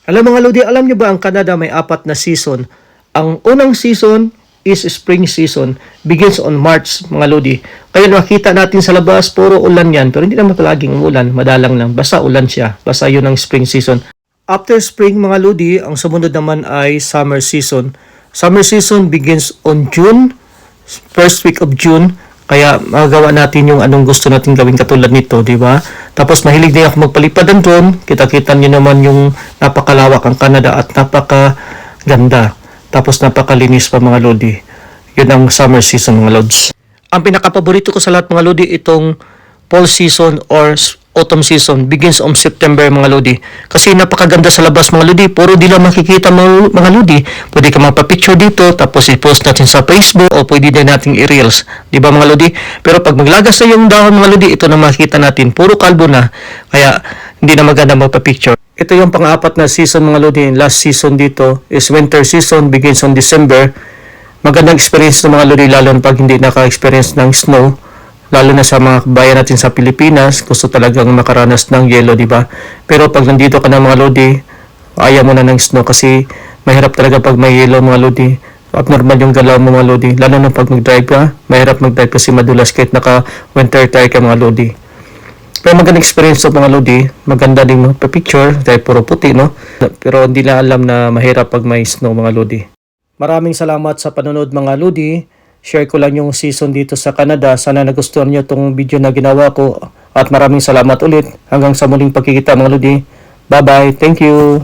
Alam mga Lodi, alam nyo ba ang Canada may 4 na season? Ang unang season is spring season, begins on March mga Lodi. Kaya nakita natin sa labas, puro ulan yan, pero hindi naman palaging umulan, madalang lang, basta ulan siya, basta yun ang spring season. After spring mga Lodi, ang sumunod naman ay summer season. Summer season begins on June, first week of June. Kaya magawa natin yung anong gusto natin gawin katulad nito, di ba? Tapos mahilig din ako magpalipad ng drone. Kita-kita niyo naman yung napakalawak ang Canada at napakaganda. Tapos napakalinis pa mga Lodi. Yun ang summer season mga Lods. Ang pinakapaborito ko sa lahat mga Lodi, itong fall season or autumn season begins on September mga Lodi. Kasi napakaganda sa labas mga Lodi. Puro di lang makikita mga Lodi. Pwede ka magpa-picture dito tapos i-post natin sa Facebook o pwede din nating i-reels. Di ba mga Lodi? Pero pag maglagas na yung dahon mga Lodi, ito na makikita natin. Puro kalbo na. Kaya hindi na maganda magpa-picture. Ito yung pang-apat na season mga Lodi. Last season dito is winter season, begins on December. Magandang experience ng mga Lodi lalo na pag hindi naka-experience ng snow. Lalo na sa mga bayan natin sa Pilipinas, gusto talagang makaranas ng yelo, di ba? Pero pag nandito ka na mga Lodi, ayaw mo na ng snow kasi mahirap talaga pag may yelo mga Lodi. Abnormal yung galaw mo mga Lodi. Lalo na pag mag-drive ka, mahirap mag-drive kasi madulas kahit naka-winter tire ka mga Lodi. Pero magandang experience to mga Lodi. Maganda din magpa-picture dahil puro puti, no? Pero hindi na alam na mahirap pag may snow mga Lodi. Maraming salamat sa panonood mga Lodi. Share ko lang yung season dito sa Canada. Sana nagustuhan nyo itong video na ginawa ko. At maraming salamat ulit. Hanggang sa muling pagkikita mga Lodi. Bye bye. Thank you.